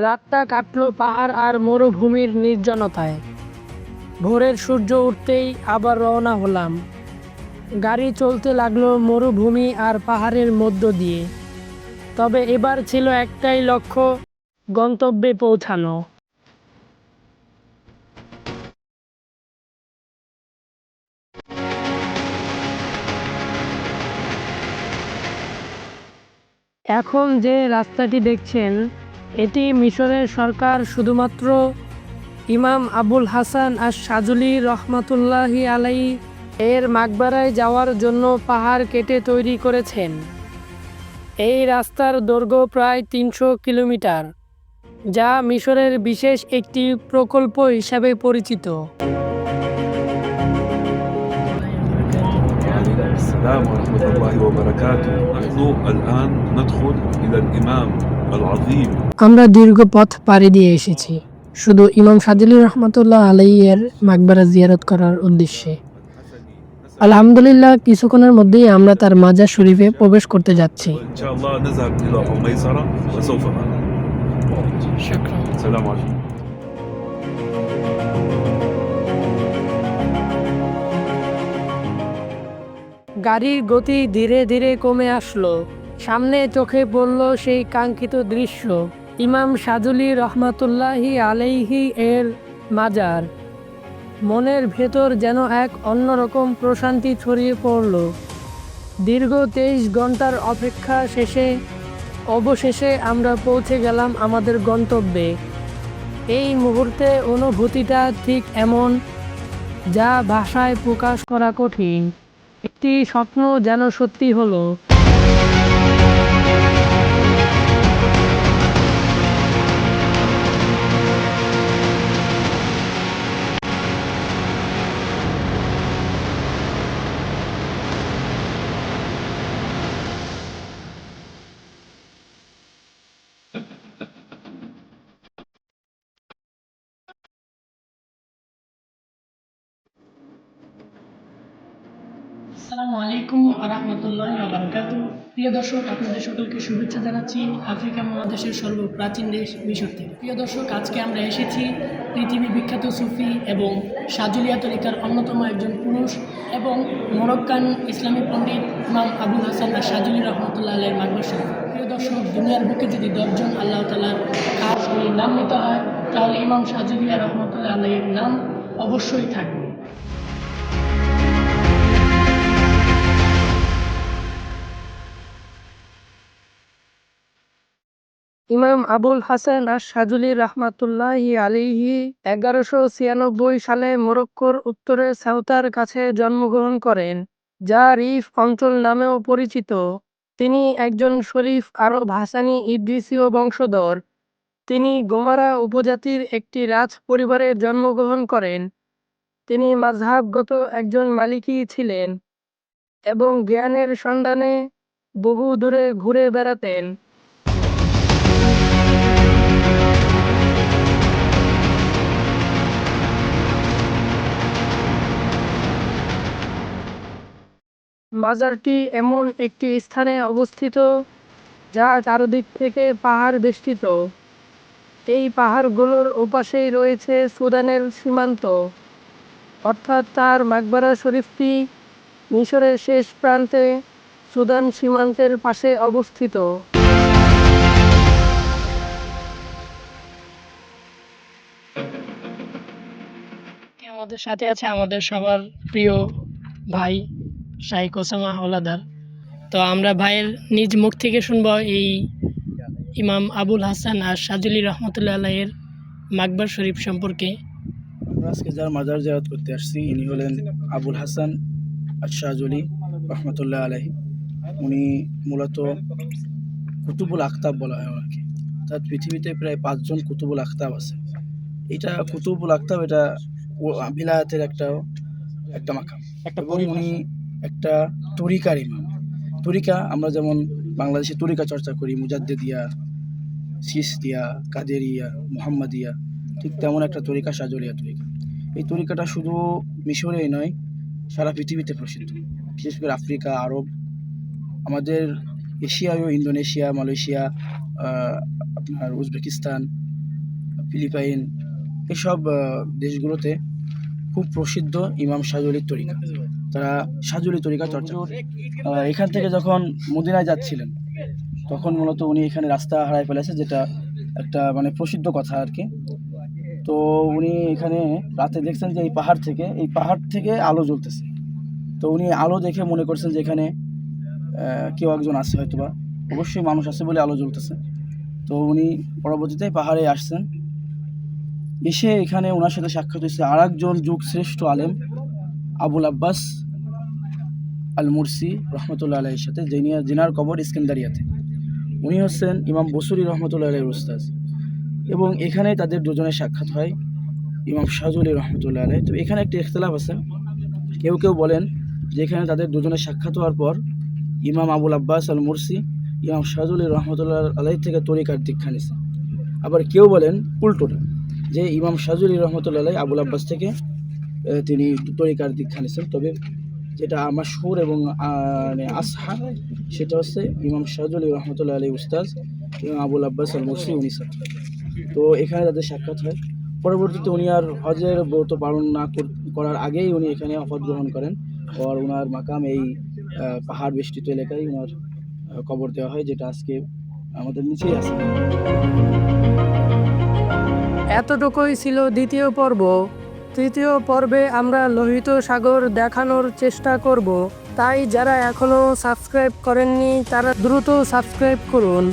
রাতটা কাটলো পাহাড় আর মরুভূমির নির্জনতায়। ভোরের সূর্য উঠতেই আবার রওনা হলাম। গাড়ি চলতে লাগলো মরুভূমি আর পাহাড়ের মধ্য দিয়ে। তবে এবার ছিল একটাই লক্ষ্য, গন্তব্যে পৌঁছানো। এখন যে রাস্তাটি দেখছেন, এটি মিশরের সরকার শুধুমাত্র ইমাম আবুল হাসান আশ-শাযুলি রহমাতুল্লাহি আলাইহি এর মাকবারায় যাওয়ার জন্য পাহাড় কেটে তৈরি করেছেন। এই রাস্তার দৈর্ঘ্য প্রায় ৩০০ কিলোমিটার, যা মিশরের বিশেষ একটি প্রকল্প হিসাবে পরিচিত। السلام ورحمة الله وبركاته. نحن الآن ندخل إلى الإمام العظيم. আমরা দীর্ঘ পথ পাড়ি দিয়ে এসেছি শুধু ইমাম শাযুলি রহমাতুল্লাহ আলাইহি এর মাকবারা জিয়ারত করার উদ্দেশ্যে। আলহামদুলিল্লাহ, কিছুক্ষণের মধ্যেই আমরা তার মাজার শরীফে প্রবেশ করতে যাচ্ছি। إن شاء الله نذهب إلى عميصرة وسوف نرى. শুকরান। السلام عليكم. গাড়ির গতি ধীরে ধীরে কমে আসলো। সামনে চোখে পড়ল সেই কাঙ্ক্ষিত দৃশ্য, ইমাম শাযুলি রহমাতুল্লাহি আলাইহি এর মাজার। মনের ভেতর যেন এক অন্যরকম প্রশান্তি ছড়িয়ে পড়ল। দীর্ঘ 23 ঘন্টার অপেক্ষা শেষে অবশেষে আমরা পৌঁছে গেলাম আমাদের গন্তব্যে। এই মুহূর্তে অনুভূতিটা ঠিক এমন, যা ভাষায় প্রকাশ করা কঠিন। একটি স্বপ্ন যেন সত্যি হলো। আসসালামু আলাইকুম ওয়া রাহমাতুল্লাহি ওয়া বারাকাতুহু। প্রিয় দর্শক, আপনাদের সকলকে শুভেচ্ছা জানাচ্ছি আফ্রিকা মহাদেশের সর্বপ্রাচীন দেশ মিশর থেকে। প্রিয় দর্শক, আজকে আমরা এসেছি পৃথিবী বিখ্যাত সুফি এবং শাযুলিয়া তরিকার অন্যতম একজন পুরুষ এবং মরক্কান ইসলামী পণ্ডিত ইমাম আবুল হাসান আশ-শাযুলি রহমাতুল্লাহ আলাইহির মাকবার শরীফ। প্রিয় দর্শক, দুনিয়ার বুকে যদি 10 জন আল্লাহ তাআলার খাস ওলির নাম নিতে হয়, তাহলে ইমাম শাযুলিয়া রহমাতুল্লাহ আলাইহির নাম অবশ্যই থাকবে। ইমাম আবুল হাসান আশ-শাযুলি রহমাতুল্লাহি আলাইহি 1196 সালে মরক্কোর উত্তরে সেউতার কাছে জন্মগ্রহণ করেন, যা রিফ অঞ্চল নামেও পরিচিত। তিনি একজন শরীফ আরব হাসানি ইদ্রিসীয় বংশধর। তিনি গোমারা উপজাতির একটি রাজ পরিবারে জন্মগ্রহণ করেন। তিনি মাযহাবগত একজন মালিকি ছিলেন এবং জ্ঞানের সন্ধানে বহু দূরে ঘুরে বেড়াতেন। মাজারটি এমন একটি স্থানে অবস্থিত যা চারদিক থেকে পাহাড় বেষ্টিত। এই পাহাড়গুলোর ওপাশেই রয়েছে সুদানের সীমান্ত, অর্থাৎ তার মাকবারা শরীফটি মিশরের শেষ প্রান্তে সুদান সীমান্তের পাশে অবস্থিত। আমাদের সাথে আছে আমাদের সবার প্রিয় ভাই শাইখ ওসামা হাওলাদার। তো আমরা ভাইয়ের নিজ মুখ থেকে শুনবো এই ইমাম আবুল হাসান আর শাযুলি রহমতুল্লাহ আলাইহির মাকবার শরীফ সম্পর্কে। আমরা আজকে যার মাজার জিয়ারত করতে আসছি, ইনি হলেন আবুল হাসান আশ-শাযুলি রহমতুল্লাহ আলাইহি। উনি মূলত কুতুবুল আখতাব বলা হয় ওনাকে। অর্থাৎ পৃথিবীতে প্রায় 5 জন কুতুবুল আখতাব আছে। এটা কুতুবুল আখতাব, এটা বিলায়াতের একটা মাকাম, এবং উনি একটা তরিকার ইমাম। তরিকা আমরা যেমন বাংলাদেশে তরিকা চর্চা করি, মুজাদ্দেদিয়া, চিশতিয়া, কাদেরিয়া, মুহাম্মাদিয়া, ঠিক তেমন একটা তরিকা শাযুলিয়া তরিকা। এই তরিকাটা শুধু মিশরেই নয়, সারা পৃথিবীতে প্রসিদ্ধ। বিশেষ করে আফ্রিকা, আরব, আমাদের এশিয়ায়, ইন্দোনেশিয়া, মালয়েশিয়া, আপনার উজবেকিস্তান, ফিলিপাইন এসব দেশগুলোতে খুব প্রসিদ্ধ ইমাম শাহওয়ালির তরিকা। তারা শাহওয়ালি তরিকা চর্চা করে। এখান থেকে যখন মদিনায় যাচ্ছিলেন তখন মূলত উনি এখানে রাস্তা হারায় ফেলেছে, যেটা একটা মানে প্রসিদ্ধ কথা আর কি। তো উনি এখানে রাতে দেখছেন যে এই পাহাড় থেকে আলো জ্বলতেছে। তো উনি আলো দেখে মনে করছেন যে এখানে কেউ একজন আছে, হয়তোবা অবশ্যই মানুষ আছে বলে আলো জ্বলতেছে। তো উনি পরবর্তীতে পাহাড়ে আসছেন, এসে এখানে ওনার সাথে সাক্ষাৎ হয়েছে আর একজন যুগ শ্রেষ্ঠ আলেম আবুল আব্বাস আল মুরসি রহমতুল্লাহ আলাইহির সাথে, যিনার কবর ইস্কেন্দারিয়াতে। উনি হচ্ছেন ইমাম বসরি রহমতুল্লাহ আলাইহির উস্তাদ, এবং এখানে তাদের দুজনের সাক্ষাৎ হয় ইমাম শাহওয়ালি রহমতুল্লাহ আলাইহি। তো এখানে একটি ইখতিলাফ আছে, কেউ কেউ বলেন যে এখানে তাদের দুজনের সাক্ষাৎ হওয়ার পর ইমাম আবুল আব্বাস আল মুরসি ইমাম শাহওয়ালি রহমতুল্লাহ আলাইহি থেকে তরিকার দীক্ষা নিয়েছে। আবার কেউ বলেন উল্টোটা, যে ইমাম শাহওয়ালি রহমতুল্লাহ আলাইহি আবুল আব্বাস থেকে তিনি তরিকার দীক্ষা নিয়েছেন। তবে যেটা মাশহুর এবং আসহা সেটা হচ্ছে ইমাম শাহওয়ালি রহমতুল্লাহ আলাইহি উস্তাদ ইমাম আবুল আব্বাস আল মুরসি উনি ছাত্র। তো এখানে তাদের সাক্ষাৎ হয়। পরবর্তীতে উনি আর হজের ব্রত পালন না করার আগেই উনি এখানে হজ গ্রহণ করেন, আর ওনার মাকাম এই পাহাড় বেষ্টিত এলাকায় ওনার কবর দেওয়া হয়, যেটা আজকে আমাদের নিচেই আছে। এতটুকুই ছিল দ্বিতীয় পর্ব। তৃতীয় পর্বে আমরা লোহিত সাগর দেখানোর চেষ্টা করব, তাই যারা এখনও সাবস্ক্রাইব করেননি তারা দ্রুত সাবস্ক্রাইব করুন।